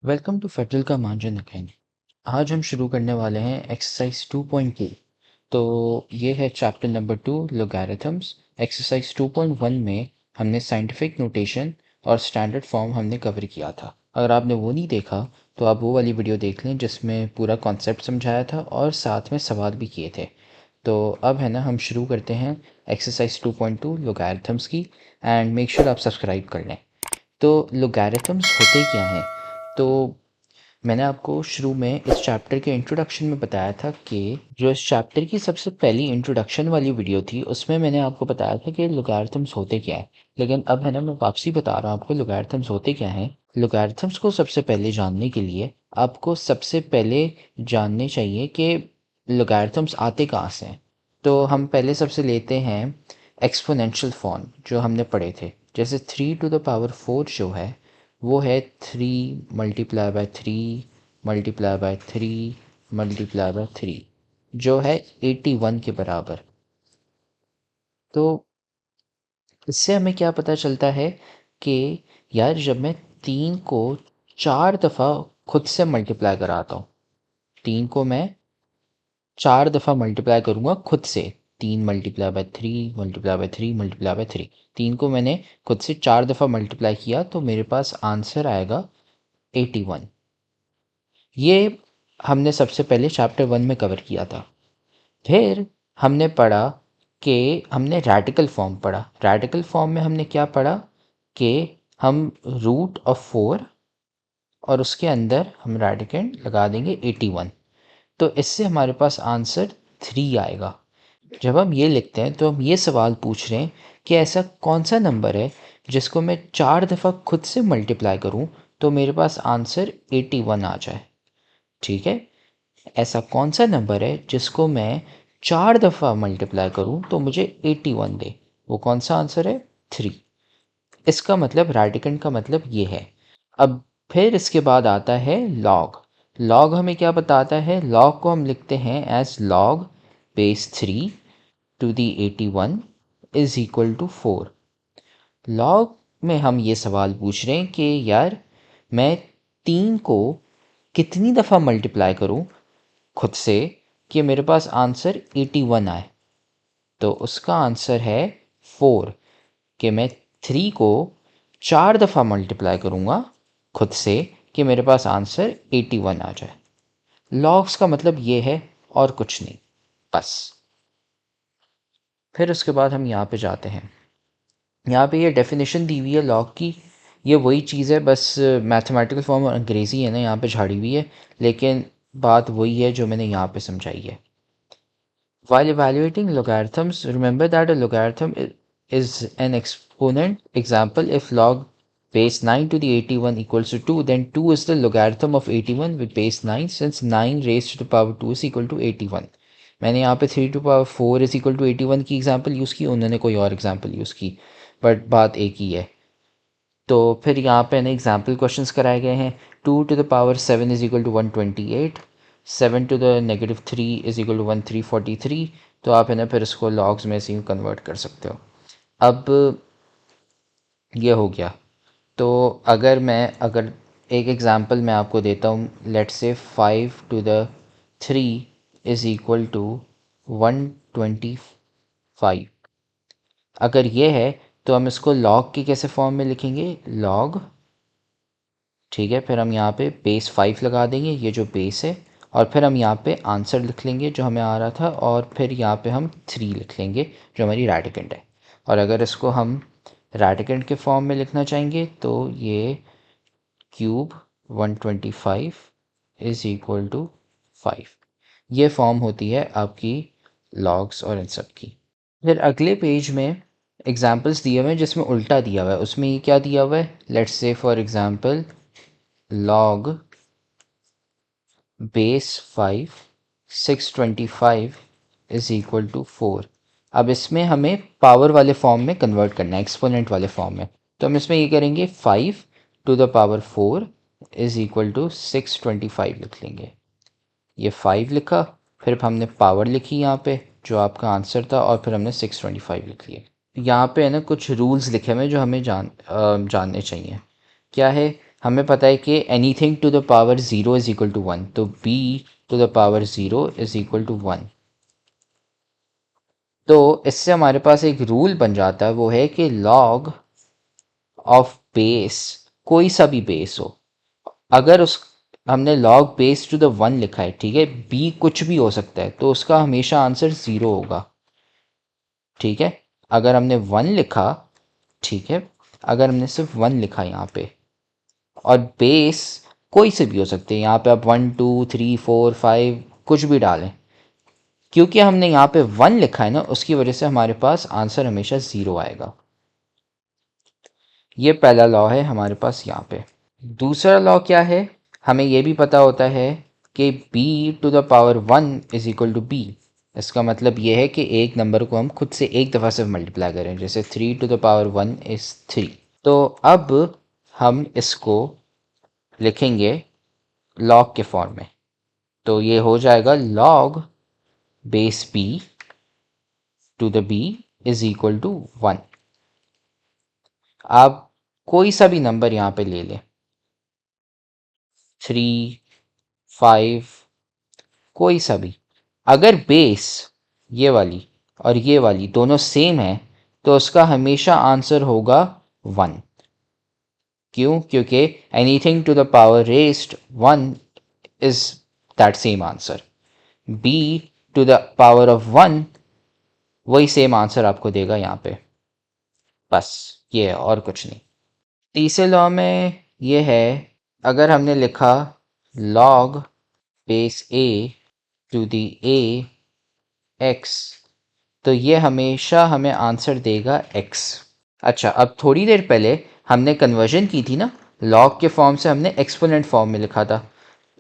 Welcome to federal का margin academy. आज हम शुरू करने वाले हैं एक्सरसाइज 2.2। तो ये है चैप्टर नंबर 2 लोगैरिथम्स। एक्सरसाइज 2.1 में हमने साइंटिफिक नोटेशन और स्टैंडर्ड फॉर्म हमने कवर किया था। अगर आपने वो नहीं देखा तो आप वो वाली वीडियो देख लें जिसमें पूरा कॉन्सेप्ट समझाया था और साथ में सवाल भी किए थे। तो अब है ना, हम शुरू करते हैं एक्सरसाइज 2.2 लोगैरिथम्स की। एंड मेक श्योर आप सब्सक्राइब कर लें। तो लोगैरिथम्स होते क्या हैं? तो मैंने आपको शुरू में इस चैप्टर के इंट्रोडक्शन में बताया था कि जो इस चैप्टर की सबसे पहली इंट्रोडक्शन वाली वीडियो थी उसमें मैंने आपको बताया था कि लोगैरिथम्स होते क्या हैं। लेकिन अब है ना, मैं वापसी बता रहा हूँ आपको लोगैरिथम्स होते क्या हैं। लोगैरिथम्स को सबसे पहले जानने के लिए आपको सबसे पहले जानने चाहिए कि लोगैरिथम्स आते कहाँ से हैं। तो हम पहले सबसे लेते हैं एक्सपोनेंशियल फॉर्म जो हमने पढ़े थे। जैसे 3 to the power 4 जो है वो है 3 × 3 × 3 × 3 जो है 81 के बराबर। तो इससे हमें क्या पता चलता है कि यार जब मैं 3 को 4 दफ़ा खुद से मल्टीप्लाई कराता हूँ, 3 को मैं 4 दफ़ा मल्टीप्लाई करूँगा खुद से, 3 × 3 × 3 × 3 3 को मैंने खुद से 4 दफ़ा मल्टीप्लाई किया तो मेरे पास आंसर आएगा 81। ये हमने सबसे पहले चैप्टर 1 में कवर किया था। फिर हमने पढ़ा कि हमने रेडिकल फॉर्म पढ़ा। रेडिकल फॉर्म में हमने क्या पढ़ा कि हम √4 और उसके अंदर हम रेडिकेंड लगा देंगे 81। तो इससे हमारे पास आंसर 3 आएगा। जब हम ये लिखते हैं तो हम ये सवाल पूछ रहे हैं कि ऐसा कौन सा नंबर है जिसको मैं 4 दफ़ा खुद से मल्टीप्लाई करूं तो मेरे पास आंसर 81 आ जाए। ठीक है, ऐसा कौन सा नंबर है जिसको मैं 4 दफ़ा मल्टीप्लाई करूं तो मुझे 81 दे। वो कौन सा आंसर है? 3। इसका मतलब रेडिकंड का मतलब ये है। अब फिर इसके बाद आता है लॉग। लॉग हमें क्या बताता है? लॉग को हम लिखते हैं as log base 3 to the 81 is equal to 4। Log में हम ये सवाल पूछ रहे हैं कि यार मैं 3 को कितनी दफ़ा मल्टीप्लाई करूं खुद से कि मेरे पास आंसर 81 आए। तो उसका आंसर है 4, कि मैं 3 को 4 दफ़ा मल्टीप्लाई करूँगा खुद से कि मेरे पास आंसर 81 आ जाए। लॉग्स का मतलब ये है और कुछ नहीं, बस। फिर उसके बाद हम यहाँ पे जाते हैं। यहाँ पे ये डेफिनेशन दी हुई है लॉग की। ये वही चीज़ है, बस मैथमेटिकल फॉर्म और अंग्रेज़ी है ना यहाँ पे झाड़ी हुई है, लेकिन बात वही है जो मैंने यहाँ पे समझाई है। While evaluating logarithms, remember that a logarithm is an exponent. Example, if log base 9 to the 81 equals to 2, then 2 is the logarithm of 81 with base 9, since 9 raised to the power 2 is equal to 81. मैंने यहाँ पे 3 to the power 4 is equal to 81 की example use की, उन्होंने कोई और example use की, but बात एक ही है। तो फिर यहाँ पे ना एग्जाम्पल क्वेश्चंस कराए गए हैं। 2 to the power 7 is equal to 128, 7 to the-3 is equal to 1343। तो आप है ना फिर इसको लॉग्स में से कन्वर्ट कर सकते हो। अब ये हो गया। तो अगर एक एग्जांपल मैं आपको देता हूँ, let's say 5 to the-3 is equal to 125। अगर ये है तो हम इसको लॉग की कैसे फॉर्म में लिखेंगे? लॉग, ठीक है, फिर हम यहाँ पे बेस 5 लगा देंगे, ये जो बेस है, और फिर हम यहाँ पे आंसर लिख लेंगे जो हमें आ रहा था, और फिर यहाँ पे हम 3 लिख लेंगे जो हमारी रेडिकेंड है। और अगर इसको हम रेडिकेंड के फॉर्म में लिखना चाहेंगे तो ये क्यूब 125 इज इक्वल टू 5। ये फॉर्म होती है आपकी लॉग्स और इन सब की। फिर अगले पेज में एग्जाम्पल्स दिए हुए हैं जिसमें उल्टा दिया हुआ है। उसमें ये क्या दिया हुआ है? Let's say for example log base 5 625 is equal to 4। अब इसमें हमें पावर वाले फॉर्म में कन्वर्ट करना है, एक्सपोनेंट वाले फॉर्म में। तो हम इसमें ये करेंगे 5 to the power 4 is equal to 625 लिख लेंगे। ये 5 लिखा, फिर हमने पावर लिखी यहाँ पे जो आपका आंसर था, और फिर हमने 625 लिख लिया। यहाँ पे है ना कुछ रूल्स लिखे हुए जो हमें जानने चाहिए। क्या है हमें पता है कि anything to the power 0 is equal to 1, तो b to the power 0 is equal to 1। तो इससे हमारे पास एक रूल बन जाता है, वो है कि log ऑफ बेस, कोई सा भी बेस हो, अगर उस हमने log बेस टू द 1 लिखा है, ठीक है, b कुछ भी हो सकता है, तो उसका हमेशा आंसर 0 होगा। ठीक है, अगर हमने 1 लिखा, ठीक है, अगर हमने सिर्फ 1 लिखा यहाँ पे, और बेस कोई से भी हो सकते हैं, यहाँ पे आप 1 2 3 4 5 कुछ भी डालें, क्योंकि हमने यहाँ पे 1 लिखा है ना, उसकी वजह से हमारे पास आंसर हमेशा 0 आएगा। ये पहला लॉ है हमारे पास यहाँ पे। दूसरा लॉ क्या है, हमें ये भी पता होता है कि b to the power 1 is equal to b। इसका मतलब ये है कि एक नंबर को हम खुद से एक दफ़ा से मल्टीप्लाई करें, जैसे 3 टू द पावर 1 इज़ 3। तो अब हम इसको लिखेंगे लॉग के फॉर्म में, तो ये हो जाएगा log base b to the b is equal to 1। आप कोई सा भी नंबर यहाँ पे ले लें, 3 5 कोई सा भी, अगर बेस ये वाली और ये वाली दोनों सेम है तो उसका हमेशा आंसर होगा 1। क्यों? क्योंकि anything to the power raised 1 is that same answer. b to the power of 1 वही सेम आंसर आपको देगा यहाँ पे, बस ये है और कुछ नहीं। तीसरे लॉ में ये है, अगर हमने लिखा log base a to the a x, तो ये हमेशा हमें आंसर देगा x। अच्छा, अब थोड़ी देर पहले हमने कन्वर्जन की थी ना, log के फॉर्म से हमने एक्सपोनेंट फॉर्म में लिखा था।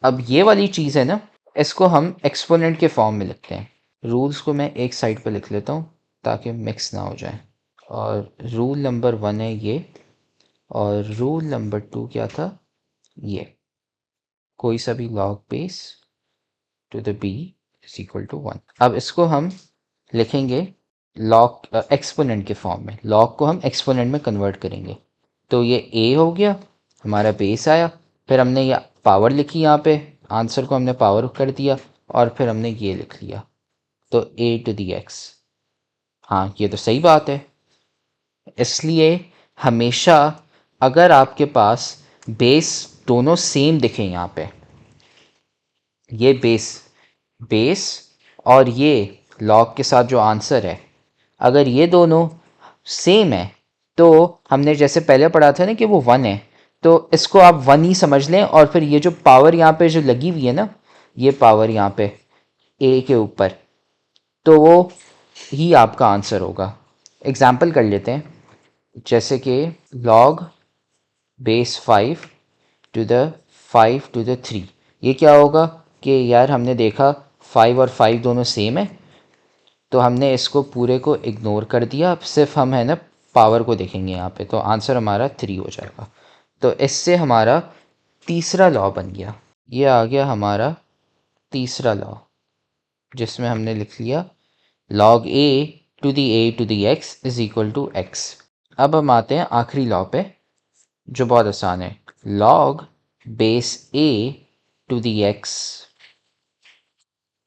अब ये वाली चीज़ है ना, इसको हम एक्सपोनेंट के फॉर्म में लिखते हैं। रूल्स को मैं एक साइड पर लिख लेता हूँ ताकि मिक्स ना हो जाए। और रूल नंबर 1 है ये, और रूल नंबर 2 क्या था, ये कोई सा भी log base to the b is equal to 1। अब इसको हम लिखेंगे लॉग एक्सपोनेंट के फॉर्म में, लॉग को हम एक्सपोनेंट में कन्वर्ट करेंगे। तो ये a हो गया, हमारा बेस आया, फिर हमने ये पावर लिखी यहाँ पे, आंसर को हमने पावर कर दिया, और फिर हमने ये लिख लिया, तो a टू दी x। हाँ, ये तो सही बात है। इसलिए हमेशा अगर आपके पास बेस दोनों सेम दिखें, यहाँ पे ये बेस बेस और ये लॉग के साथ जो आंसर है, अगर ये दोनों सेम है, तो हमने जैसे पहले पढ़ा था ना कि वो 1 है, तो इसको आप 1 ही समझ लें, और फिर ये जो पावर यहाँ पे जो लगी हुई है ना, ये पावर यहाँ पे a के ऊपर, तो वो ही आपका आंसर होगा। एग्जाम्पल कर लेते हैं, जैसे कि log base 5 to the 5 to the 3, ये क्या होगा कि यार हमने देखा 5 और 5 दोनों सेम है, तो हमने इसको पूरे को इग्नोर कर दिया, अब सिर्फ हम है ना पावर को देखेंगे यहाँ पे, तो आंसर हमारा 3 हो जाएगा। तो इससे हमारा तीसरा लॉ बन गया। ये आ गया हमारा तीसरा लॉ, जिसमें हमने लिख लिया log a to the a to the x is equal to x। अब हम आते हैं आखिरी लॉ पे, जो बहुत आसान है, log base a to the x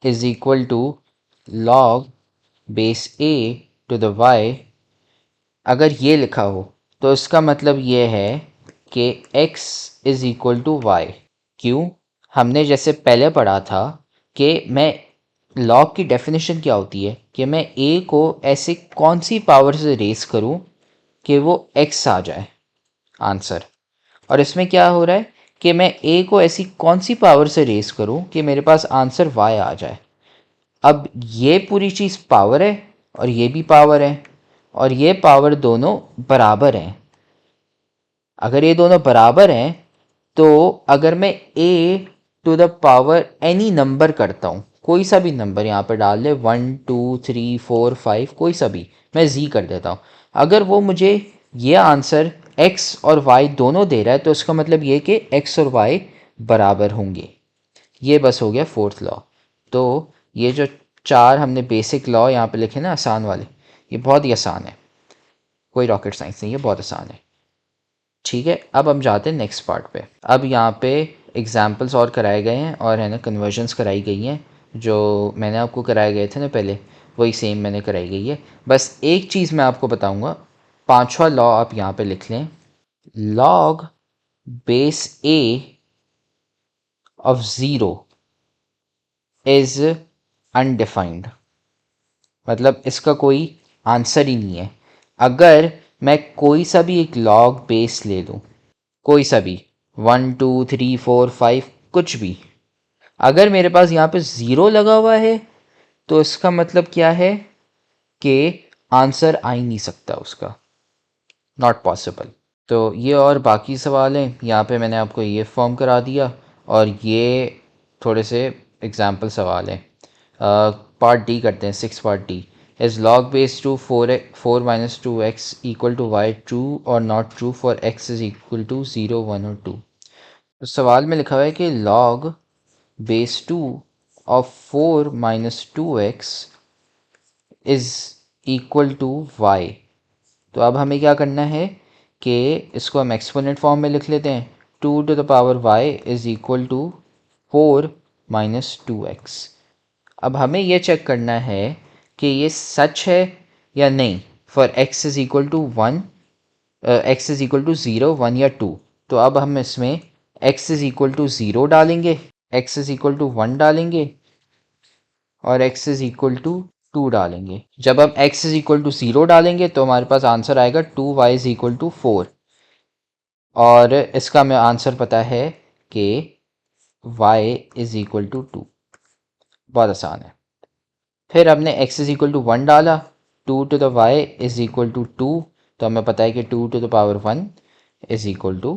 is equal to log base a to the y। अगर ये लिखा हो तो इसका मतलब ये है कि x is equal to y. क्यों? हमने जैसे पहले पढ़ा था कि मैं log की डेफिनेशन क्या होती है कि मैं a को ऐसे कौन सी पावर से रेस करूं कि वो x आ जाए आंसर, और इसमें क्या हो रहा है कि मैं a को ऐसी कौन सी पावर से रेस करूं कि मेरे पास आंसर y आ जाए। अब ये पूरी चीज़ पावर है और ये भी पावर है, और ये पावर दोनों बराबर हैं। अगर ये दोनों बराबर हैं, तो अगर मैं a to the power any number करता हूँ, कोई सा भी नंबर यहाँ पर डाल दे, 1 2 3 4 5 कोई सा भी, मैं z कर देता हूँ, अगर वो मुझे ये आंसर x और y दोनों दे रहा है, तो इसका मतलब ये कि x और y बराबर होंगे। ये बस हो गया फोर्थ लॉ। तो ये जो 4 हमने बेसिक लॉ यहाँ पे लिखे ना आसान वाले, ये बहुत ही आसान है, कोई रॉकेट साइंस नहीं, ये बहुत आसान है। ठीक है, अब हम जाते हैं नेक्स्ट पार्ट पे। अब यहाँ पे एग्जाम्पल्स और कराए गए हैं और है ना कन्वर्जन्स कराई गई हैं, जो मैंने आपको कराए गए थे ना पहले, वही सेम मैंने कराई गई है। बस एक चीज़ मैं आपको बताऊँगा, पांचवा लॉ आप यहाँ पे लिख लें, log base A of zero is undefined, मतलब इसका कोई आंसर ही नहीं है। अगर मैं कोई सा भी एक लॉग बेस ले लूँ, कोई सा भी 1 2 3 4 5 कुछ भी, अगर मेरे पास यहाँ पे ज़ीरो लगा हुआ है तो इसका मतलब क्या है कि आंसर आ ही नहीं सकता उसका, नॉट पॉसिबल। तो ये और बाकी सवाल हैं यहाँ पे मैंने आपको ये फॉर्म करा दिया, और ये थोड़े से एग्जाम्पल सवाल हैं। पार्ट डी करते हैं, 6 part D. Is log base two 4 - 2x equal to y true और not true for x is equal to 0 1 और 2। तो सवाल में लिखा हुआ है कि log base 2 of 4 - 2x is equal to y। तो अब हमें क्या करना है कि इसको हम एक्सपोनेंट फॉर्म में लिख लेते हैं, 2 to the power y is equal to 4 - 2x। अब हमें ये चेक करना है कि ये सच है या नहीं for x is equal to 1, x is equal to 0 1 या 2। तो अब हम इसमें x इज इक्वल टू 0 डालेंगे, x इज इक्वल टू 1 डालेंगे और x इज इक्वल टू 2 डालेंगे। जब हम x इज इक्वल टू 0 डालेंगे तो हमारे पास आंसर आएगा 2y इज इक्वल टू 4, और इसका हमें आंसर पता है कि y इज इक्वल टू 2। बहुत आसान है। फिर हमने x इज इक्वल टू 1 डाला, 2 to the y is equal to 2, तो हमें पता है कि 2 to the power 1 is equal to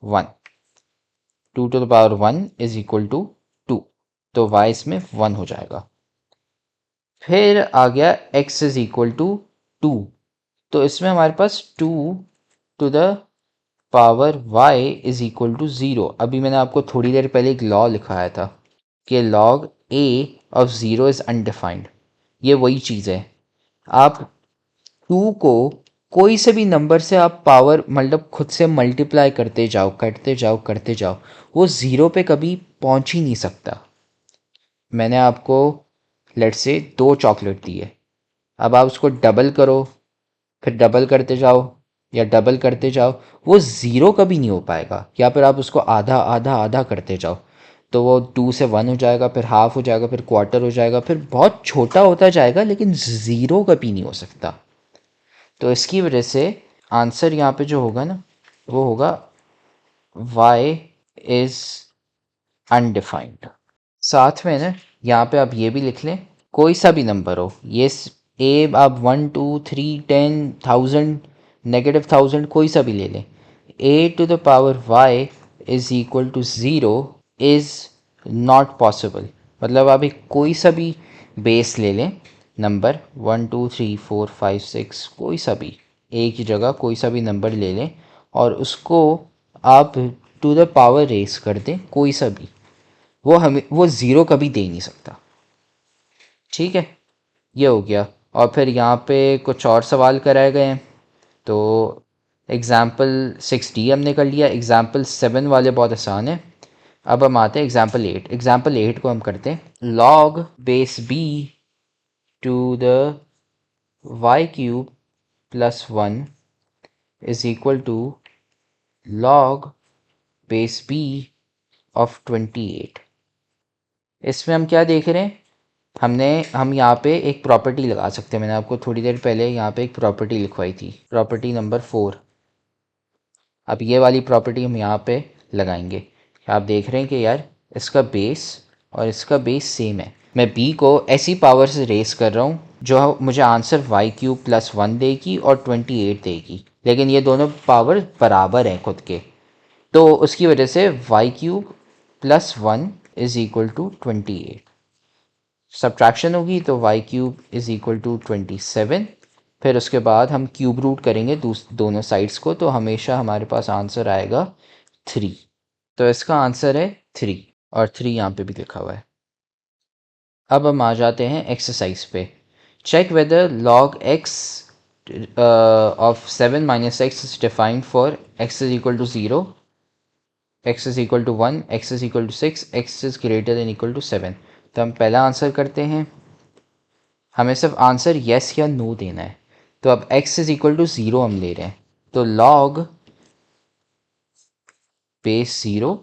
1, 2 to the power 1 is equal to 2, तो y इसमें 1 हो जाएगा। फिर आ गया x इज इक्वल टू 2, तो इसमें हमारे पास 2 to the power y is equal to 0। अभी मैंने आपको थोड़ी देर पहले एक लॉ लिखाया था कि log a of 0 is undefined. ये वही चीज़ है, आप 2 को कोई से भी नंबर से आप पावर मतलब खुद से मल्टीप्लाई करते जाओ करते जाओ करते जाओ, वो ज़ीरो पे कभी पहुंच ही नहीं सकता। मैंने आपको लेट से 2 चॉकलेट दी है, अब आप उसको डबल करो, फिर डबल करते जाओ या डबल करते जाओ, वो ज़ीरो कभी नहीं हो पाएगा। या फिर आप उसको आधा आधा आधा करते जाओ, तो वो 2 से 1 हो जाएगा, फिर हाफ हो जाएगा, फिर क्वार्टर हो जाएगा, फिर बहुत छोटा होता जाएगा, लेकिन ज़ीरो कभी नहीं हो सकता। तो इसकी वजह से आंसर यहाँ पे जो होगा ना, वो होगा y इज़ अनडिफाइंड। साथ में ना यहाँ पे आप ये भी लिख लें, कोई सा भी नंबर हो, ये ए आप 1 2 3 10 1000 -1000 कोई सा भी ले लें, a to the power y is equal to 0 is not possible. मतलब आप एक कोई सा भी बेस ले लें, नंबर 1 2 3 4 5 6 कोई सा भी, एक ही जगह कोई सा भी नंबर ले लें और उसको आप टू द पावर रेस कर दें, कोई सा भी, वो ज़ीरो कभी दे नहीं सकता। ठीक है, ये हो गया। और फिर यहाँ पे कुछ और सवाल कराए गए हैं। तो एग्ज़ाम्पल 6D हमने कर लिया, एग्ज़ाम्पल 7 वाले बहुत आसान है। अब हम आते हैं एग्ज़ाम्पल 8। एग्ज़ाम्पल 8 को हम करते हैं, log base b to the y cube plus 1 is equal to log base b of 28। इसमें हम क्या देख रहे हैं, हम यहाँ पे एक प्रॉपर्टी लगा सकते हैं। मैंने आपको थोड़ी देर पहले यहाँ पे एक प्रॉपर्टी लिखवाई थी, प्रॉपर्टी नंबर 4। अब ये वाली प्रॉपर्टी हम यहाँ पे लगाएंगे। आप देख रहे हैं कि यार इसका बेस और इसका बेस सेम है। मैं b को ऐसी पावर से रेस कर रहा हूँ जो मुझे आंसर y क्यूब प्लस 1 देगी और 28 देगी, लेकिन ये दोनों पावर बराबर हैं खुद के, तो उसकी वजह से y cube plus 1 is equal to 28। Subtraction होगी तो y cube is equal to 27। फिर उसके बाद हम क्यूब रूट करेंगे दोनों साइड्स को, तो हमेशा हमारे पास आंसर आएगा 3। तो इसका आंसर है 3, और 3 यहाँ पे भी लिखा हुआ है। अब हम आ जाते हैं एक्सरसाइज पे। Check whether log x of 7 minus x is defined for x is equal to 0, x is equal to 1, x is equal to 6, x is greater than equal to 7। तो हम पहला आंसर करते हैं, हमें सिर्फ आंसर येस या no देना है। तो अब x इज इक्वल टू 0 हम ले रहे हैं, तो log base 0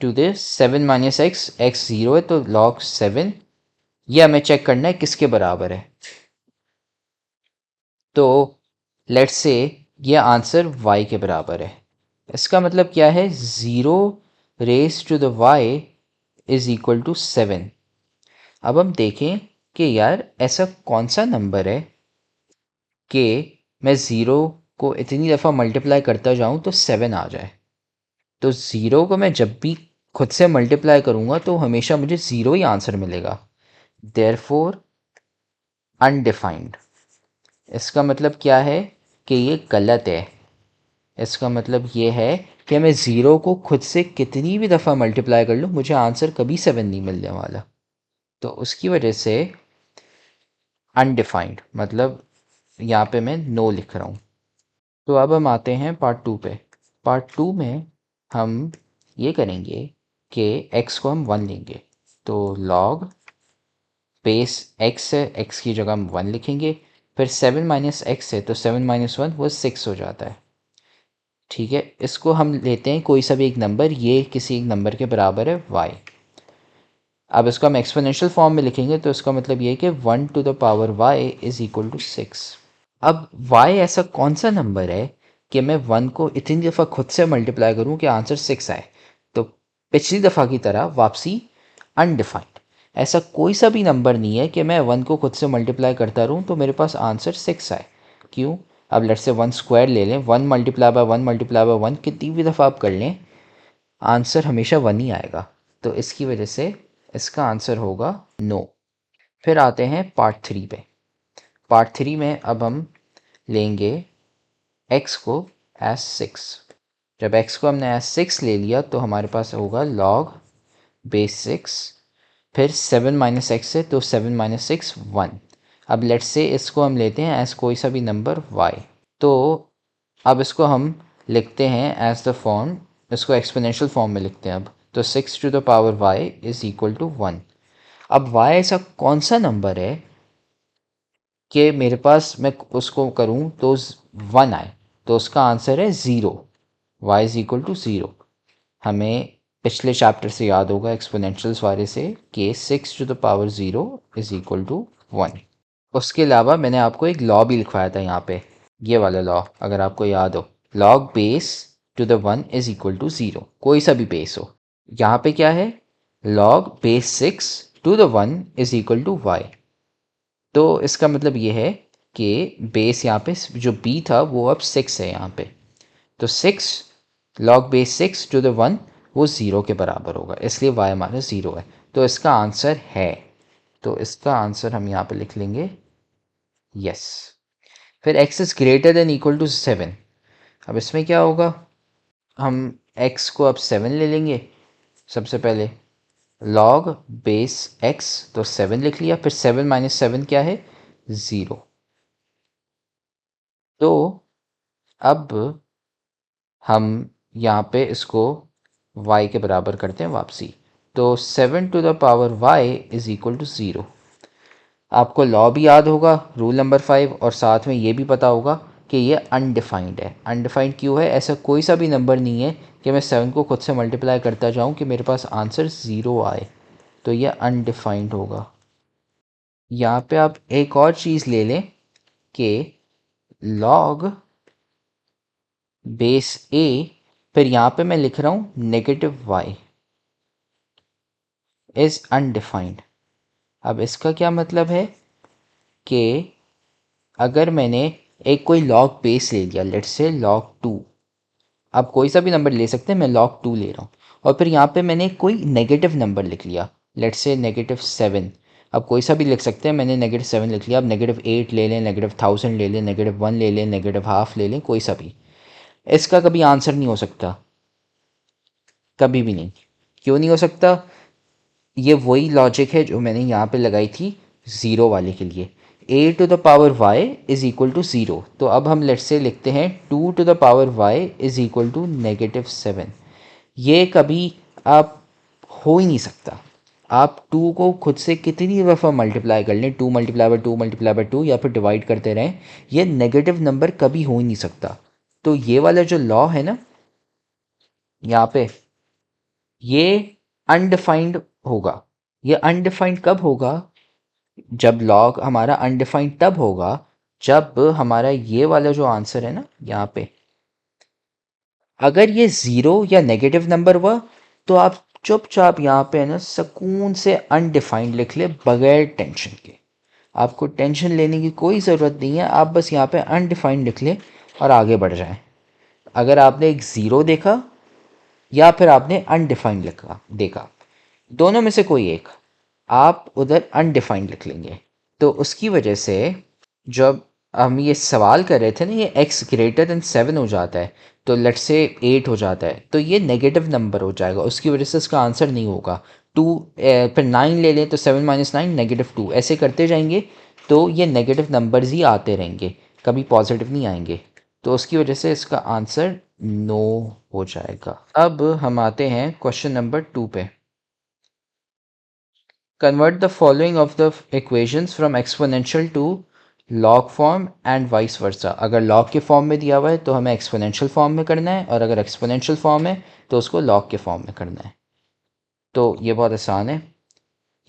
to this 7 minus x, x 0 है तो log 7, ये हमें चेक करना है किसके बराबर है। तो लेट्स से ये आंसर y के बराबर है। इसका मतलब क्या है, 0 raise to the y is equal to 7। अब हम देखें कि यार ऐसा कौन सा नंबर है कि मैं ज़ीरो को इतनी दफ़ा मल्टीप्लाई करता जाऊं तो 7 आ जाए। तो ज़ीरो को मैं जब भी खुद से मल्टीप्लाई करूंगा तो हमेशा मुझे ज़ीरो ही आंसर मिलेगा। Therefore undefined. इसका मतलब क्या है कि ये गलत है। इसका मतलब ये है कि मैं ज़ीरो को खुद से कितनी भी दफ़ा मल्टीप्लाई कर लूँ मुझे आंसर कभी 7 नहीं मिलने वाला। तो उसकी वजह से अनडिफाइंड मतलब यहाँ पे मैं नो लिख रहा हूँ। तो अब हम आते हैं पार्ट 2 पे। पार्ट 2 में हम ये करेंगे कि x को हम 1 लेंगे, तो log बेस x है, x की जगह हम 1 लिखेंगे, फिर 7 माइनस एक्स है तो 7 माइनस 1 वो 6 हो जाता है। ठीक है, इसको हम लेते हैं कोई सा भी एक नंबर, ये किसी एक नंबर के बराबर है y। अब इसको हम एक्सपोनेंशियल फॉर्म में लिखेंगे तो इसका मतलब ये है कि 1 to the power y is equal to 6। अब y ऐसा कौन सा नंबर है कि मैं 1 को इतनी दफ़ा खुद से मल्टीप्लाई करूं कि आंसर 6 आए। तो पिछली दफ़ा की तरह वापसी अनडिफाइंड। ऐसा कोई सा भी नंबर नहीं है कि मैं 1 को खुद से मल्टीप्लाई करता रहूं तो मेरे पास आंसर 6 आए। क्यों? अब लेट्स से 1 स्क्वायर ले लें, 1 मल्टीप्लाई बाय 1 मल्टीप्लाई बाय 1 कितनी भी दफ़ा आप कर लें आंसर हमेशा 1 ही आएगा। तो इसकी वजह से इसका आंसर होगा नो। फिर आते हैं पार्ट 3 पे। पार्ट 3 में अब हम लेंगे x को एज 6। जब x को हमने एज 6 ले लिया तो हमारे पास होगा log बेस 6, फिर 7 माइनस एक्स है तो 7 माइनस 6 1। अब लेट्स से इसको हम लेते हैं एज कोई सा भी नंबर y। तो अब इसको हम लिखते हैं एज द फॉर्म, इसको एक्सपोनेंशियल फॉर्म में लिखते हैं। अब तो 6 to the power y is equal to 1। अब y ऐसा कौन सा नंबर है कि मेरे पास मैं उसको करूं तो 1 आए, तो उसका आंसर है 0। y is equal to 0। हमें पिछले चैप्टर से याद होगा एक्सपोनेंशियल्स वाले से कि 6 to the power 0 is equal to 1। उसके अलावा मैंने आपको एक लॉ भी लिखवाया था यहाँ पे, ये वाला लॉ अगर आपको याद हो, log base to the 1 is equal to 0, कोई सा भी बेस हो। यहाँ पे क्या है, log base 6 to the 1 is equal to y। तो इसका मतलब ये है कि बेस यहाँ पे जो b था वो अब 6 है यहाँ पे, तो 6 log बेस 6 टू द 1 वो 0 के बराबर होगा, इसलिए y हमारा 0 है। तो इसका आंसर है, तो इसका आंसर हम यहाँ पे लिख लेंगे यस। फिर x is greater than equal to 7। अब इसमें क्या होगा, हम x को अब 7 ले लेंगे। सबसे पहले log बेस x, तो 7 लिख लिया, फिर 7 माइनस 7 क्या है, 0। तो अब हम यहाँ पे इसको y के बराबर करते हैं वापसी, तो 7 to the power y is equal to 0। आपको लॉ भी याद होगा, रूल नंबर 5, और साथ में ये भी पता होगा कि ये अनडिफाइंड है। अनडिफाइंड क्यों है, ऐसा कोई सा भी नंबर नहीं है कि मैं 7 को खुद से मल्टीप्लाई करता जाऊँ कि मेरे पास आंसर 0 आए, तो ये अनडिफाइंड होगा। यहाँ पे आप एक और चीज़ ले लें कि log बेस a, फिर यहाँ पे मैं लिख रहा हूँ नेगेटिव y इज़ अनडिफाइंड। अब इसका क्या मतलब है कि अगर मैंने एक कोई log बेस ले लिया, लेट्स से log 2, आप कोई सा भी नंबर ले सकते हैं, मैं log 2 ले रहा हूँ, और फिर यहाँ पे मैंने कोई नेगेटिव नंबर लिख लिया, लेट्स से नेगेटिव 7। अब कोई सा भी लिख सकते हैं, मैंने नेगेटिव 7 लिख लिया। अब नेगेटिव 8 ले लें, नेगेटिव 1000 ले लें, नेगेटिव 1 ले लें, नेगेटिव हाफ ले लें, कोई सा भी, इसका कभी आंसर नहीं हो सकता, कभी भी नहीं। क्यों नहीं हो सकता, ये वही लॉजिक है जो मैंने यहाँ पे लगाई थी ज़ीरो वाले के लिए, a to the power y is equal to 0। तो अब हम लेट्स से लिखते हैं 2 to the power y is equal to -7। ये कभी आप हो ही नहीं सकता। आप 2 को खुद से कितनी दफ़ा मल्टीप्लाई कर लें, 2 मल्टीप्लाई बाय 2 मल्टीप्लाई बाय 2 या फिर डिवाइड करते रहें, ये नेगेटिव नंबर कभी हो ही नहीं सकता। तो ये वाला जो लॉ है ना यहाँ पे, ये अनडिफाइंड होगा। ये अनडिफाइंड कब होगा? जब लॉग हमारा अनडिफाइंड तब होगा जब हमारा ये वाला जो आंसर है ना यहाँ पे, अगर ये ज़ीरो या नेगेटिव नंबर हुआ तो आप चुपचाप यहाँ पे है ना सुकून से अनडिफाइंड लिख ले बगैर टेंशन के। आपको टेंशन लेने की कोई ज़रूरत नहीं है, आप बस यहाँ पे अनडिफाइंड लिख लें और आगे बढ़ जाएं। अगर आपने एक ज़ीरो देखा या फिर आपने अनडिफाइंड लिखा देखा, दोनों में से कोई एक, आप उधर अनडिफाइंड लिख लेंगे। तो उसकी वजह से जब हम ये सवाल कर रहे थे ना, ये x ग्रेटर देन 7 हो जाता है तो लेट्स से 8 हो जाता है, तो ये नेगेटिव नंबर हो जाएगा, उसकी वजह से इसका आंसर नहीं होगा। 2 फिर 9 ले लें तो 7 माइनस 9 -2, ऐसे करते जाएंगे तो ये नेगेटिव नंबर्स ही आते रहेंगे, कभी पॉजिटिव नहीं आएंगे। तो उसकी वजह से इसका आंसर नो हो जाएगा। अब हम आते हैं क्वेश्चन नंबर 2 पे। Convert the following of the equations from exponential to log form and vice versa. अगर लॉग के फॉर्म में दिया हुआ है तो हमें एक्सपोनेंशियल फॉर्म में करना है, और अगर एक्सपोनेंशियल फॉर्म है तो उसको लॉग के फॉर्म में करना है। तो ये बहुत आसान है,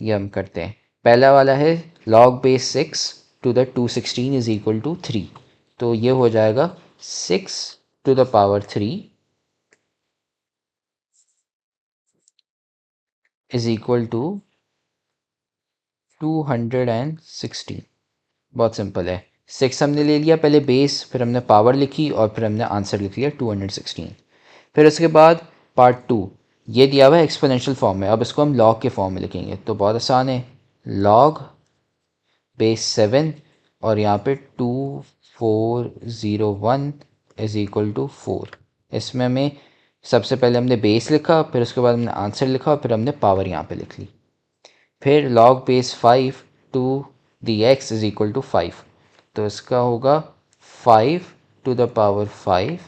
ये हम करते हैं। पहला वाला है log base 6 to the 216 is equal to 3। तो ये हो जाएगा 6 to the power 3 is equal to 216। बहुत सिंपल है। 6 हमने ले लिया पहले बेस, फिर हमने पावर लिखी और फिर हमने आंसर लिख लिया 216। फिर उसके बाद पार्ट 2, ये दिया हुआ है एक्सपोनेंशियल फॉर्म में, अब इसको हम लॉग के फॉर्म में लिखेंगे। तो बहुत आसान है, लॉग बेस 7 और यहाँ पे 2401 इज इक्वल टू 4। इसमें हमें सबसे पहले हमने बेस लिखा, फिर उसके बाद हमने आंसर लिखा, फिर हमने पावर यहाँ पे लिख ली। फिर log base 5 to the x is equal to 5। तो इसका होगा 5 to the power 5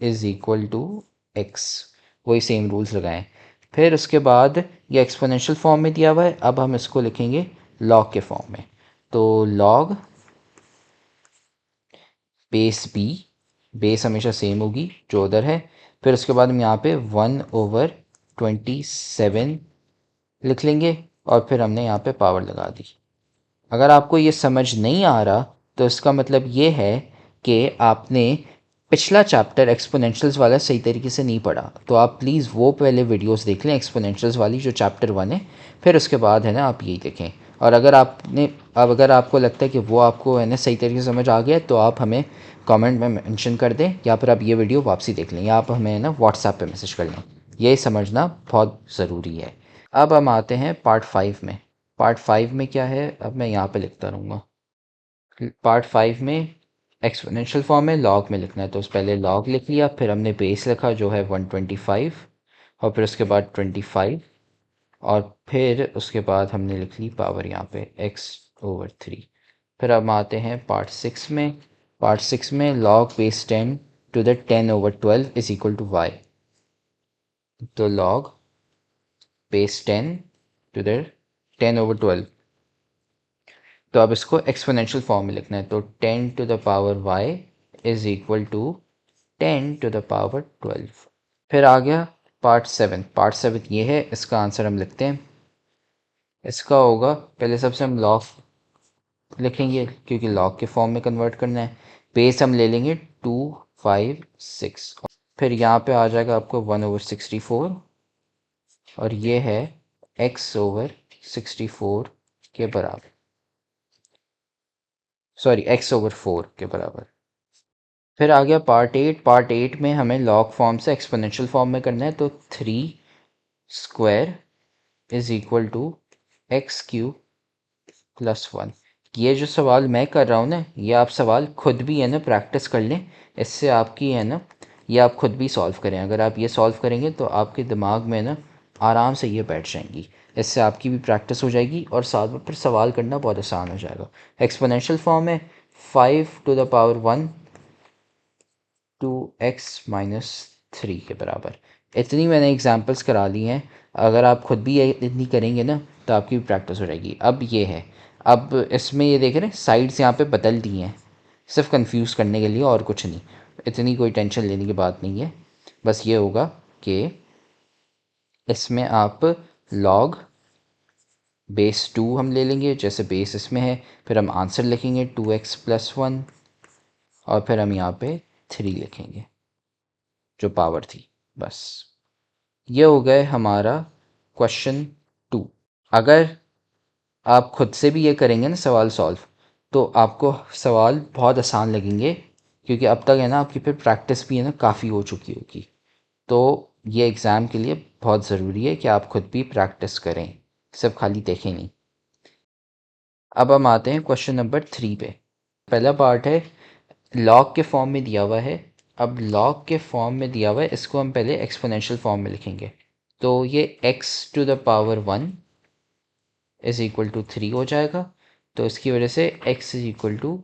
is equal to x. वही सेम रूल्स लगाएं। फिर उसके बाद ये एक्सपोनेंशियल फॉर्म में दिया हुआ है, अब हम इसको लिखेंगे log के फॉर्म में। तो log बेस बी, बेस हमेशा सेम होगी जो उधर है। फिर उसके बाद हम यहाँ पे 1/27 लिख लेंगे और फिर हमने यहाँ पे पावर लगा दी। अगर आपको ये समझ नहीं आ रहा तो इसका मतलब ये है कि आपने पिछला चैप्टर एक्सपोनेंशियल्स वाला सही तरीके से नहीं पढ़ा। तो आप प्लीज़ वो पहले वीडियोस देख लें एक्सपोनेंशियल्स वाली जो चैप्टर 1 है, फिर उसके बाद है ना आप यही देखें। और अगर आपने, अब अगर आपको लगता है कि वो आपको है ना सही तरीके से समझ आ गया तो आप हमें कमेंट में मेंशन कर दें, या फिर आप ये वीडियो वापसी देख लें, या आप हमें ना व्हाट्सएप पे मैसेज कर लें। ये समझना बहुत ज़रूरी है। अब हम आते हैं पार्ट 5 में। पार्ट 5 में क्या है, अब मैं यहाँ पे लिखता रहूँगा। पार्ट 5 में एक्सपोनेंशियल फॉर्म में लॉग में लिखना है, तो पहले लॉग लिख लिया, फिर हमने बेस लिखा जो है 125, और फिर उसके बाद 25, और फिर उसके बाद हमने लिख ली पावर यहाँ पे x/3। फिर अब आते हैं पार्ट 6 में। पार्ट 6 में log base 10 to the 10/12 is equal to y। तो लॉग बेस 10 टू द 10/12, तो अब इसको एक्सपोनेंशियल फॉर्म में लिखना है। तो 10 to the power y is equal to 10 to the power 12। फिर आ गया पार्ट 7। पार्ट 7 ये है, इसका आंसर हम लिखते हैं। इसका होगा, पहले सबसे हम लॉग लिखेंगे क्योंकि लॉग के फॉर्म में कन्वर्ट करना है। बेस हम ले लेंगे 256, फिर यहाँ पे आ जाएगा आपको 1/64, और ये है x/64 के बराबर, सॉरी x/4 के बराबर। फिर आ गया पार्ट 8। पार्ट 8 में हमें लॉग फॉर्म से एक्सपोनेंशियल फॉर्म में करना है। तो 3² इज इक्वल टू x³ + 1। ये जो सवाल मैं कर रहा हूँ ना, ये आप सवाल खुद भी है ना प्रैक्टिस कर लें, इससे आपकी है ना, ये आप खुद भी सॉल्व करें। अगर आप ये सॉल्व करेंगे तो आपके दिमाग में ना आराम से ये बैठ जाएंगी। इससे आपकी भी प्रैक्टिस हो जाएगी और साथ में फिर सवाल करना बहुत आसान हो जाएगा। एक्सपोनेंशियल फॉर्म है 5⁻1 2x-3 के बराबर। इतनी मैंने एग्जांपल्स करा ली हैं। अगर आप खुद भी ये इतनी करेंगे ना तो आपकी भी प्रैक्टिस हो जाएगी। अब ये है, अब इसमें ये देख रहे हैं साइड्स यहाँ पे बदल दी हैं सिर्फ कंफ्यूज करने के लिए, और कुछ नहीं। इतनी कोई टेंशन लेने की बात नहीं है। बस ये होगा कि इसमें आप log बेस 2 हम ले लेंगे जैसे बेस इसमें है, फिर हम आंसर लिखेंगे 2x+1 और फिर हम यहाँ पे 3 लिखेंगे जो पावर थी। बस ये हो गए हमारा क्वेश्चन 2। अगर आप खुद से भी ये करेंगे ना सवाल सॉल्व, तो आपको सवाल बहुत आसान लगेंगे, क्योंकि अब तक है ना आपकी फिर प्रैक्टिस भी है ना काफ़ी हो चुकी होगी। तो ये एग्ज़ाम के लिए बहुत ज़रूरी है कि आप खुद भी प्रैक्टिस करें, सिर्फ खाली देखें नहीं। अब हम आते हैं क्वेश्चन नंबर 3 पे। पहला पार्ट है लॉग के फॉर्म में दिया हुआ है। अब लॉग के फॉर्म में दिया हुआ है, इसको हम पहले एक्सपोनेंशियल फॉर्म में लिखेंगे। तो ये x⁻1 इज इक्वल टू 3 हो जाएगा। तो इसकी वजह से x इज इक्वल टू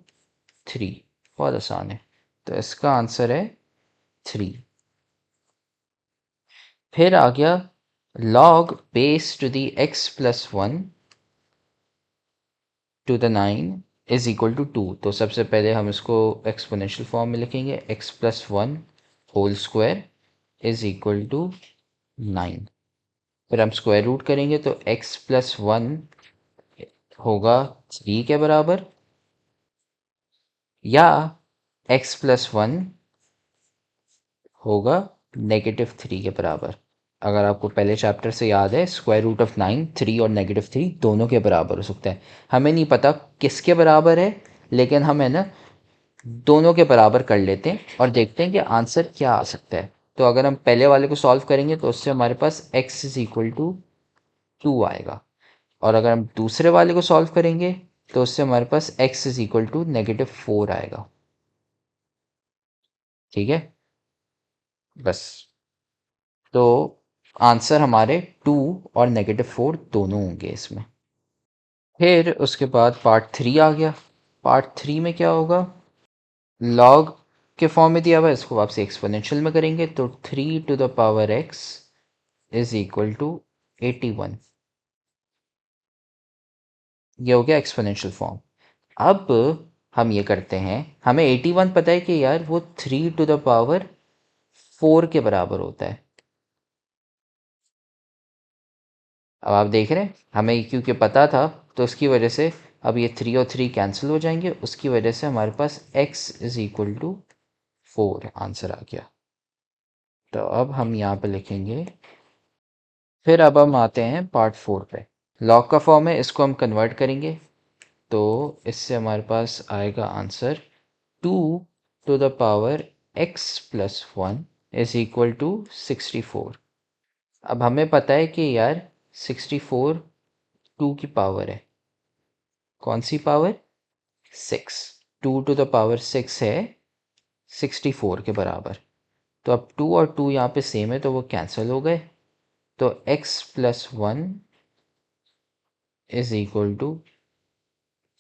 3 बहुत आसान है। तो इसका आंसर है 3। फिर आ गया log base to the x+1 to the 9 is equal to 2। तो सबसे पहले हम इसको एक्सपोनेंशियल फॉर्म में लिखेंगे x+1 whole square is equal to 9। फिर हम स्क्वायर रूट करेंगे तो x+1 होगा 3 के बराबर, या x+1 होगा -3 के बराबर। अगर आपको पहले चैप्टर से याद है स्क्वायर रूट ऑफ 9 3 और -3 दोनों के बराबर हो सकता है। हमें नहीं पता किसके बराबर है, लेकिन हम है ना दोनों के बराबर कर लेते हैं और देखते हैं कि आंसर क्या आ सकता है। तो अगर हम पहले वाले को सॉल्व करेंगे तो उससे हमारे पास x इज इक्वल टू 2 आएगा, और अगर हम दूसरे वाले को सॉल्व करेंगे तो उससे हमारे पास x इज इक्वल टू -4 आएगा। ठीक है, बस। तो आंसर हमारे 2 और -4 दोनों होंगे इसमें। फिर उसके बाद पार्ट 3 आ गया। पार्ट 3 में क्या होगा, लॉग के फॉर्म में दिया हुआ है, इसको वापस एक्सपोनेंशियल में करेंगे तो 3⁻x इज इक्वल टू 81। ये हो गया एक्सपोनेंशियल फॉर्म। अब हम ये करते हैं, हमें 81 पता है कि यार वो 3⁴ के बराबर होता है। अब आप देख रहे हैं हमें क्योंकि पता था, तो उसकी वजह से अब ये 3 और 3 कैंसिल हो जाएंगे, उसकी वजह से हमारे पास x is equal to 4 answer आ गया। तो अब हम यहाँ पे लिखेंगे। फिर अब हम आते हैं पार्ट 4 पे। लॉग का फॉर्म है, इसको हम कन्वर्ट करेंगे तो इससे हमारे पास आएगा answer 2⁻x+1 is equal to 64। अब हमें पता है कि यार 64 2 की पावर है। कौन सी पावर? 6। 2⁻6 है 64 के बराबर। तो अब 2 और 2 यहाँ पे सेम है तो वो कैंसिल हो गए। तो x+1 इज इक्वल टू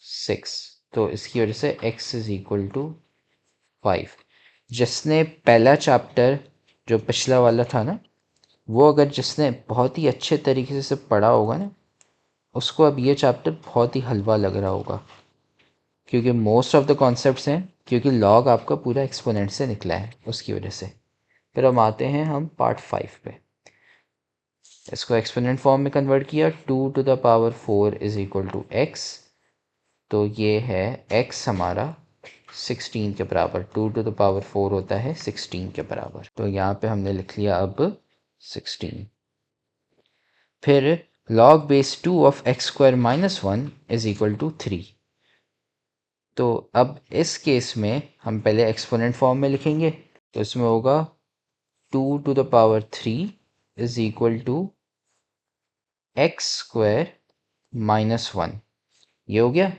6। तो इसकी वजह से x इज इक्वल टू 5। जिसने पहला चैप्टर जो पिछला वाला था ना, वो अगर जिसने बहुत ही अच्छे तरीके से पढ़ा होगा ना, उसको अब ये चैप्टर बहुत ही हलवा लग रहा होगा, क्योंकि मोस्ट ऑफ द कॉन्सेप्ट्स हैं, क्योंकि लॉग आपका पूरा एक्सपोनेंट से निकला है उसकी वजह से। फिर हम आते हैं हम पार्ट 5 पे। इसको एक्सपोनेंट फॉर्म में कन्वर्ट किया, 2⁻4 इज इक्वल टू x। तो ये है x हमारा 16 के बराबर। 2⁻4 होता है 16 के बराबर, तो यहाँ पे हमने लिख लिया अब 16। फिर log base 2 of x² - 1 is equal to 3। तो अब इस केस में हम पहले एक्सपोनेंट फॉर्म में लिखेंगे, तो इसमें होगा 2⁻3 इज इक्वल टू x² - 1। ये हो गया।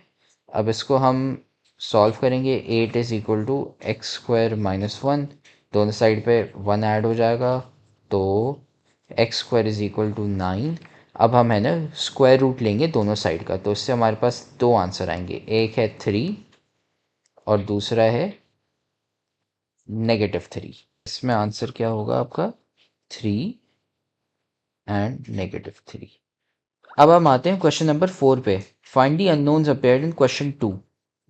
अब इसको हम सॉल्व करेंगे। 8 इज इक्वल टू x² - 1, दोनों साइड पे 1 ऐड हो जाएगा, तो x square is equal to 9। अब हम है ना स्क्वायर रूट लेंगे दोनों साइड का, तो इससे हमारे पास दो आंसर आएंगे, एक है 3 और दूसरा है -3। इसमें आंसर क्या होगा आपका 3 एंड -3। अब हम आते हैं क्वेश्चन नंबर 4 पे। Find the unknowns appeared in question 2।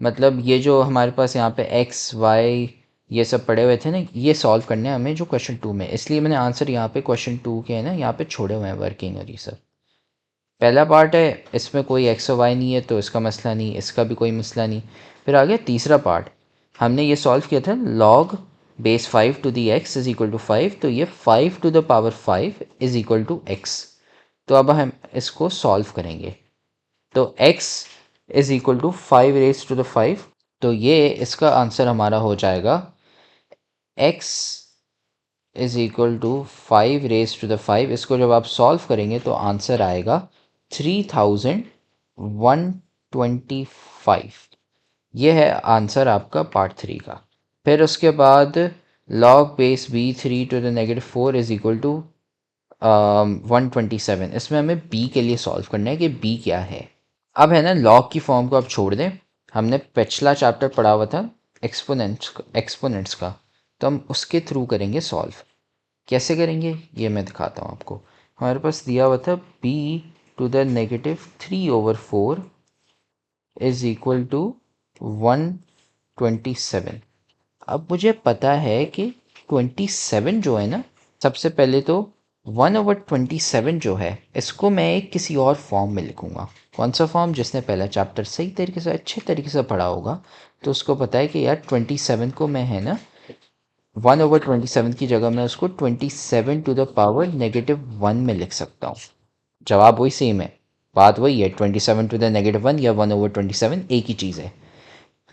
मतलब ये जो हमारे पास यहाँ पे एक्स वाई ये सब पड़े हुए थे ना, ये सॉल्व करने हैं हमें जो क्वेश्चन 2 में, इसलिए मैंने आंसर यहाँ पे क्वेश्चन 2 के है ना यहाँ पे छोड़े हुए हैं वर्किंग और ये सब। पहला पार्ट है, इसमें कोई एक्स और वाई नहीं है तो इसका मसला नहीं, इसका भी कोई मसला नहीं। फिर आ गया तीसरा पार्ट, हमने ये सॉल्व किया था log base 5 to the x is equal to 5, तो ये 5 to the power 5 is equal to x. तो अब हम इसको सॉल्व करेंगे, तो x is equal to 5 raise to the 5, तो ये इसका आंसर हमारा हो जाएगा x is equal to 5 raise to the 5। इसको जब आप सॉल्व करेंगे तो आंसर आएगा 3125। ये है आंसर आपका पार्ट 3 का। फिर उसके बाद log base b3 to the -4 is equal to 127। इसमें हमें b के लिए सॉल्व करना है कि b क्या है। अब है ना लॉग की फॉर्म को आप छोड़ दें, हमने पिछला चैप्टर पढ़ा हुआ था एक्सपोनेंट्स का, तो हम उसके थ्रू करेंगे सॉल्व। कैसे करेंगे ये मैं दिखाता हूँ आपको। हमारे पास दिया हुआ था b to the -3/4 is equal to 127। अब मुझे पता है कि 27 जो है ना, सबसे पहले तो 1/27 जो है इसको मैं एक किसी और फॉर्म में लिखूंगा। कौन सा फॉर्म? जिसने पहला चैप्टर सही तरीके से अच्छे तरीके से पढ़ा होगा तो उसको पता है कि यार 27 को मैं है ना 1/27 की जगह मैं उसको 27 टू द पावर -1 में लिख सकता हूँ। जवाब वही सेम है, बात वही है, 27 टू द -1 या 1/27 एक ही चीज़ है।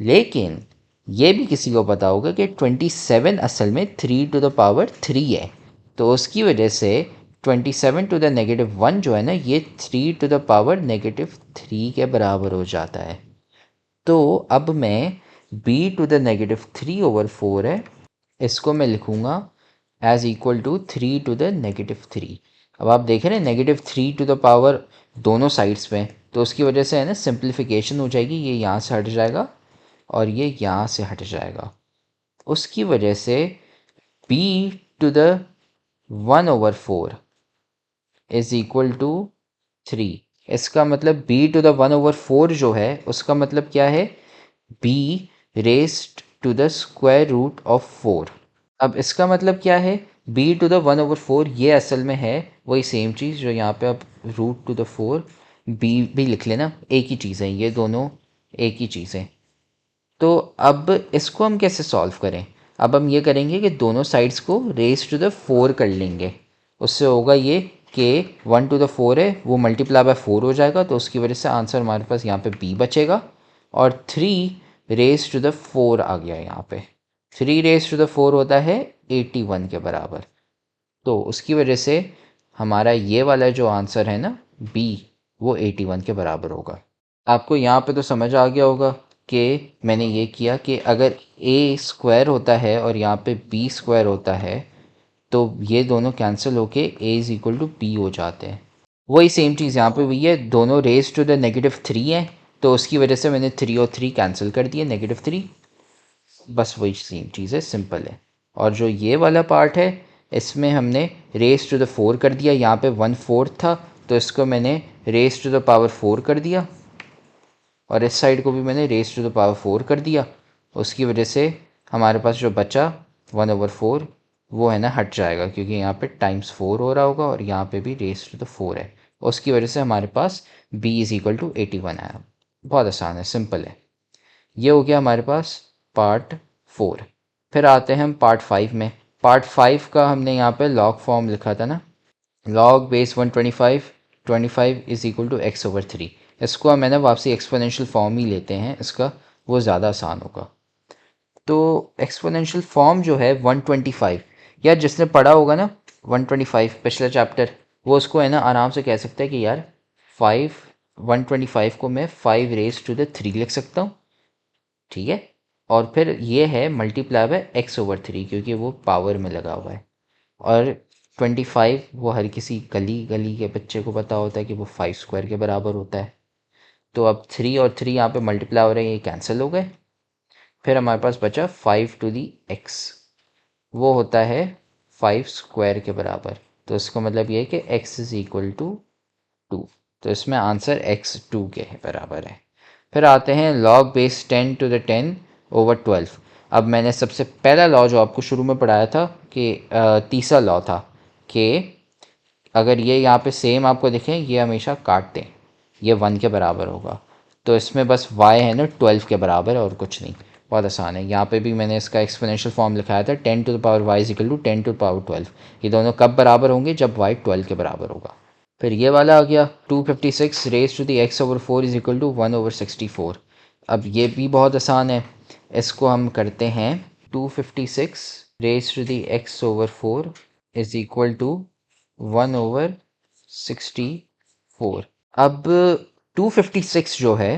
लेकिन ये भी किसी को पता होगा कि 27 असल में 3 टू द पावर 3 है, तो उसकी वजह से 27 टू द -1 जो है ना ये 3 टू द पावर -3 के बराबर हो जाता है। तो अब मैं b टू द -3/4 है, इसको मैं लिखूंगा as equal to 3 to the -3। अब आप देख रहे हैं -3 टू द पावर दोनों साइड्स में, तो उसकी वजह से है ना सिंप्लीफिकेशन हो जाएगी, ये यहाँ से हट जाएगा और ये यहाँ से हट जाएगा। उसकी वजह से b to the 1/4 is equal to 3। इसका मतलब b टू द 1/4 जो है उसका मतलब क्या है, b raised to the square root of 4। अब इसका मतलब क्या है, b टू द 1/4 ये असल में है वही सेम चीज़ जो यहाँ पे आप रूट टू द 4 b भी लिख लेना, एक ही चीज़ है, ये दोनों एक ही चीज़ है। तो अब इसको हम कैसे सॉल्व करें? अब हम ये करेंगे कि दोनों साइड्स को रेज टू द 4 कर लेंगे। उससे होगा ये कि 1 टू द 4 है वो मल्टीप्लाई बाय 4 हो जाएगा, तो उसकी वजह से आंसर हमारे पास यहाँ पे b बचेगा और 3 रेज टू द 4 आ गया यहाँ पे। 3 रेज टू द 4 होता है 81 के बराबर, तो उसकी वजह से हमारा ये वाला जो आंसर है ना b, वो 81 के बराबर होगा। आपको यहाँ पे तो समझ आ गया होगा कि मैंने ये किया कि अगर a स्क्वायर होता है और यहाँ पे b स्क्वायर होता है तो ये दोनों कैंसिल होके a is equal to b हो जाते हैं। वही सेम चीज़ यहाँ पे हुई है, दोनों रेज टू द -3 है, तो उसकी वजह से मैंने 3 और 3 कैंसिल कर दिए, -3, बस वही सेम चीज़ है, सिंपल है। और जो ये वाला पार्ट है इसमें हमने रेज टू द 4 कर दिया, यहाँ पे 1/4 था तो इसको मैंने रेज टू द पावर 4 कर दिया और इस साइड को भी मैंने रेज टू द पावर 4 कर दिया। उसकी वजह से हमारे पास जो बचा 1/4 वो है ना हट जाएगा, क्योंकि यहाँ पे टाइम्स 4 हो रहा होगा और यहाँ पे भी रेज टू द 4 है। उसकी वजह से हमारे पास b इज इक्वल टू 81 आया। बहुत आसान है, सिंपल है। ये हो गया हमारे पास पार्ट 4। फिर आते हैं हम पार्ट 5 में। पार्ट 5 का हमने यहाँ पे लॉग फॉर्म लिखा था ना, log base 125 is equal to x/3। इसको हम है ना वापसी एक्सपोनेंशियल फॉर्म ही लेते हैं, इसका वो ज़्यादा आसान होगा। तो एक्सपोनेंशियल फॉर्म जो है 125, यार जिसने पढ़ा होगा ना 125 पिछला चैप्टर, वो उसको है ना आराम से कह सकता है कि यार 125 को मैं 5 रेज टू द 3 लिख सकता हूँ, ठीक है। और फिर ये है मल्टीप्लाई बाय x/3 क्योंकि वो पावर में लगा हुआ है। और 25 वो हर किसी गली गली के बच्चे को पता होता है कि वो 5 स्क्वायर के बराबर होता है। तो अब 3 और 3 यहाँ पे मल्टीप्लाई हो रहे हैं, ये कैंसिल हो गए। फिर हमारे पास बचा 5 टू दी एक्स, वो होता है 5 स्क्वायर के बराबर। तो इसका मतलब ये है कि x इज इक्वल टू 2। तो इसमें आंसर x 2 के बराबर है। फिर आते हैं log base 10 to the 10 over 12। अब मैंने सबसे पहला लॉ जो आपको शुरू में पढ़ाया था कि तीसरा लॉ था कि अगर ये यहाँ पे सेम आपको दिखें, ये हमेशा काट दें, ये 1 के बराबर होगा। तो इसमें बस y है ना 12 के बराबर है और कुछ नहीं, बहुत आसान है। यहाँ पे भी मैंने इसका एक्सपोनेंशियल फॉर्म लिखाया था 10 to the power y is equal to 10 to the power 12। ये दोनों कब बराबर होंगे? जब y 12 के बराबर होगा। फिर ये वाला आ गया 256 raise to the x over 4 is equal to 1 over 64। अब ये भी बहुत आसान है, इसको हम करते हैं 256 raise to the x over 4 is equal to 1 over 64। अब 256 जो है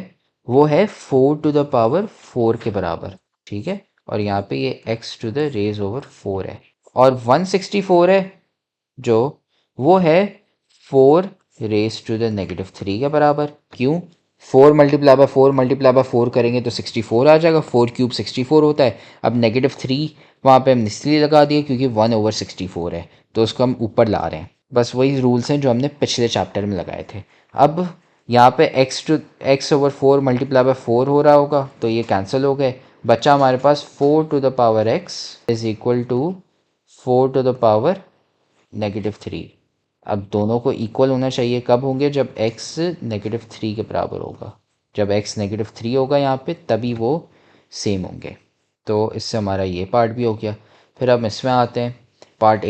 वो है 4 टू द पावर 4 के बराबर, ठीक है। और यहाँ पे ये x to the raise over 4 है। और 164 है जो, वो है 4 रेज टू द नेगेटिव 3 के बराबर। क्यों? 4 मल्टीप्लाई बाय 4 मल्टीप्लाई बाय 4 करेंगे तो 64 आ जाएगा। 4 क्यूब 64 होता है। अब नेगेटिव 3 वहाँ पे हम इसलिए लगा दिए क्योंकि 1 ओवर 64 है, तो उसको हम ऊपर ला रहे हैं। बस वही रूल्स हैं जो हमने पिछले चैप्टर में लगाए थे। अब यहाँ पे x ओवर 4 मल्टीप्लाई बाय 4 हो रहा होगा, तो ये कैंसिल हो गए। बचा हमारे पास 4 to the power x is equal to 4 to the power negative 3। अब दोनों को इक्वल होना चाहिए, कब होंगे? जब x नेगेटिव 3 के बराबर होगा। जब x नेगेटिव 3 होगा यहाँ पे, तभी वो सेम होंगे। तो इससे हमारा ये पार्ट भी हो गया। फिर अब इसमें आते हैं पार्ट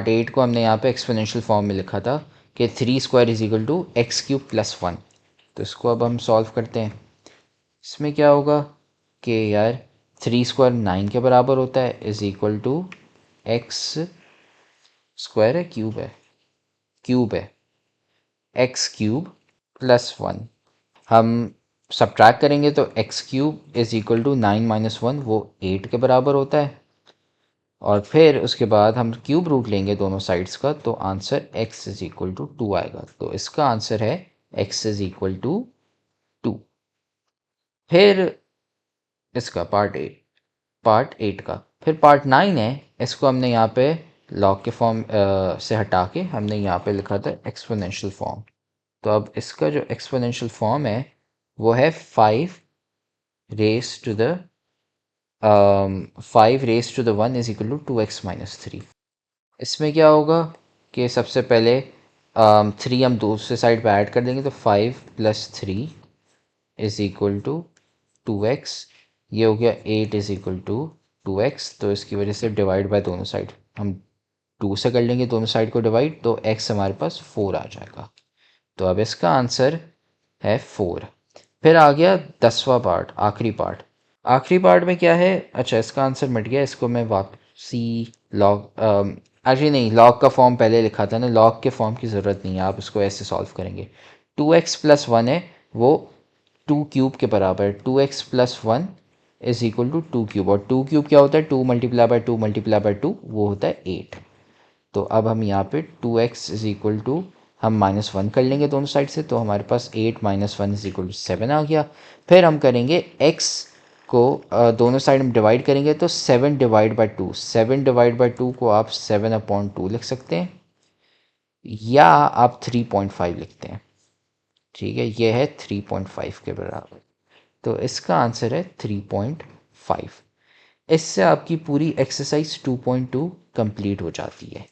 8 को हमने यहाँ पे एक्सपोनेंशियल फॉर्म में लिखा था कि 3 square is equal to x cube plus 1। तो इसको अब हम सॉल्व करते हैं। इसमें क्या होगा कि यार 3 स्क्वायर 9 के बराबर होता है, is equal to x square है, क्यूब है एक्स क्यूब प्लस 1। हम सब्ट्रैक्ट करेंगे तो x cube is equal to 9 minus 1, वो 8 के बराबर होता है। और फिर उसके बाद हम क्यूब रूट लेंगे दोनों साइड्स का, तो answer x is equal to 2 आएगा। तो इसका आंसर है x इज इक्वल टू 2। फिर इसका पार्ट 8 का फिर पार्ट 9 है, इसको हमने यहाँ पे लॉग के फॉर्म से हटा के हमने यहाँ पे लिखा था एक्सपोनेंशियल फॉर्म। तो अब इसका जो एक्सपोनेंशियल फॉर्म है वो है 5 raise to the 1 is equal to 2x minus 3। इसमें क्या होगा कि सबसे पहले 3 हम दूसरे साइड पे ऐड कर देंगे, तो 5 plus 3 is equal to 2x। ये हो गया 8 इज इक्वल टू 2x। तो इसकी वजह से डिवाइड बाय दोनों साइड हम 2 से कर लेंगे दोनों साइड को डिवाइड, तो x हमारे पास 4 आ जाएगा। तो अब इसका आंसर है 4। फिर आ गया 10वां पार्ट, आखिरी पार्ट में क्या है? अच्छा, इसका आंसर मिट गया। इसको मैं वापसी लॉग एक्चुअली नहीं, लॉग का फॉर्म पहले लिखा था ना, लॉग के फॉर्म की ज़रूरत नहीं है, आप इसको ऐसे सॉल्व करेंगे। 2x प्लस 1 है, वो 2 क्यूब के बराबर है। 2x plus 1 is equal to 2 cube. और 2 क्यूब क्या होता है? 2 मल्टीप्लाई बाय 2 मल्टीप्लाई बाय 2, वो होता है 8। तो अब हम यहाँ पे 2x इज इक्वल टू, हम -1 कर लेंगे दोनों साइड से, तो हमारे पास 8 माइनस 1 इज इक्वल टू 7 आ गया। फिर हम करेंगे x को दोनों साइड में डिवाइड करेंगे, तो 7 डिवाइड बाई 2, 7 डिवाइड बाई 2 को आप 7/2 लिख सकते हैं, या आप 3.5 लिखते हैं। ठीक है, ये है 3.5 के बराबर। तो इसका आंसर है 3.5। इससे आपकी पूरी एक्सरसाइज 2.2 कंप्लीट हो जाती है।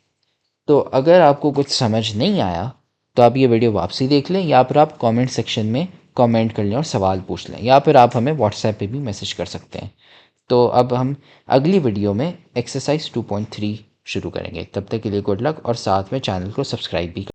तो अगर आपको कुछ समझ नहीं आया तो आप ये वीडियो वापसी देख लें, या फिर आप कमेंट सेक्शन में कमेंट कर लें और सवाल पूछ लें, या फिर आप हमें व्हाट्सएप पे भी मैसेज कर सकते हैं। तो अब हम अगली वीडियो में एक्सरसाइज 2.3 शुरू करेंगे। तब तक के लिए गुड लक, और साथ में चैनल को सब्सक्राइब भी